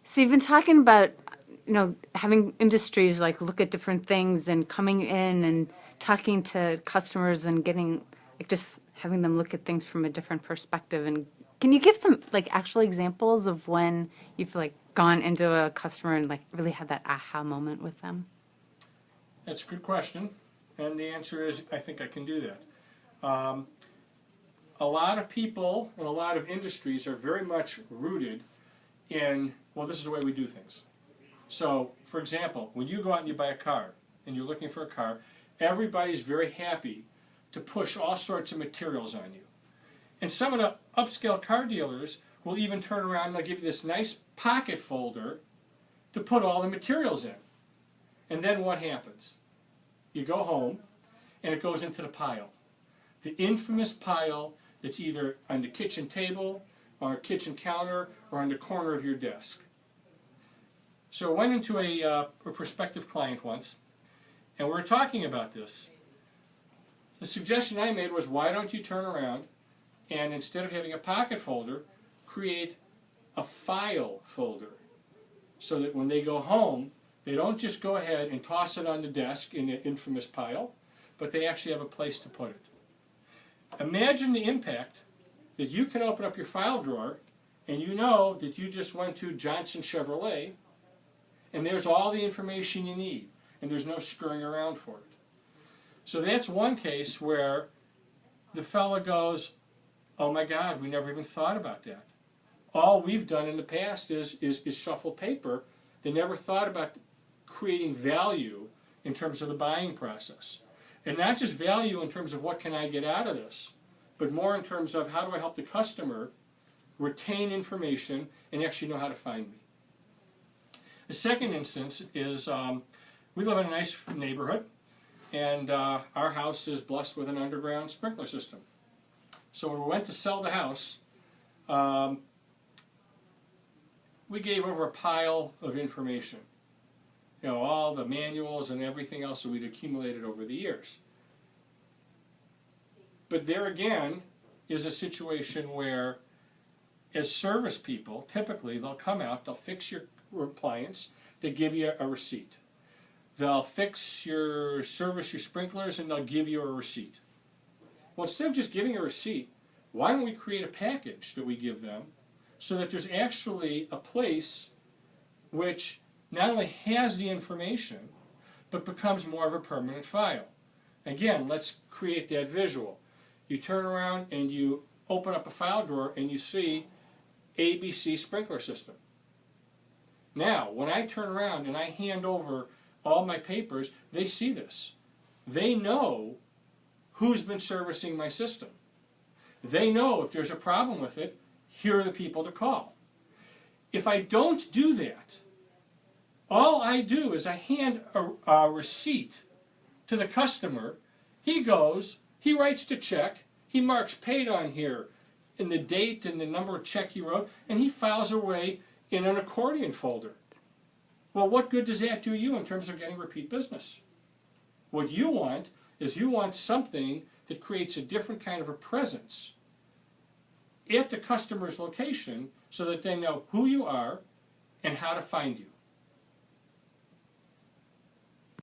So you've been talking about, having industries like look at different things and coming in and talking to customers and getting, like just having them look at things from a different perspective. And can you give some like actual examples of when you've like gone into a customer and like really had that aha moment with them? That's a good question, and the answer is I think I can do that. A lot of people and a lot of industries are very much rooted in, well, this is the way we do things. So, for example, when you go out and you buy a car and you're looking for a car, everybody's very happy to push all sorts of materials on you. And some of the upscale car dealers will even turn around and they'll give you this nice pocket folder to put all the materials in. And then what happens? You go home and it goes into the pile. The infamous pile that's either on the kitchen table or a kitchen counter or on the corner of your desk. So I went into a prospective client once and we were talking about this. The suggestion I made was, why don't you turn around and instead of having a pocket folder, create a file folder so that when they go home, they don't just go ahead and toss it on the desk in the infamous pile, but they actually have a place to put it. Imagine the impact that you can open up your file drawer and you know that you just went to Johnson Chevrolet and there's all the information you need and there's no scurrying around for it. So that's one case where the fella goes, oh my God, we never even thought about that. All we've done in the past is shuffle paper. They never thought about creating value in terms of the buying process. And not just value in terms of what can I get out of this, but more in terms of how do I help the customer retain information and actually know how to find me. The second instance is we live in a nice neighborhood and our house is blessed with an underground sprinkler system. So when we went to sell the house, we gave over a pile of information. You know, all the manuals and everything else that we'd accumulated over the years. But there again is a situation where, as service people, typically they'll come out, they'll fix your appliance, they give you a receipt. They'll fix your service, your sprinklers, and they'll give you a receipt. Well, instead of just giving a receipt, why don't we create a package that we give them so that there's actually a place which not only has the information, but becomes more of a permanent file. Again, let's create that visual. You turn around and you open up a file drawer and you see ABC sprinkler system. Now, when I turn around and I hand over all my papers, they see this. They know who's been servicing my system. They know if there's a problem with it, here are the people to call. If I don't do that, all I do is I hand a receipt to the customer. He goes, he writes the check, he marks paid on here in the date and the number of check he wrote, and he files away in an accordion folder. Well, what good does that do you in terms of getting repeat business? What you want is you want something that creates a different kind of a presence at the customer's location so that they know who you are and how to find you.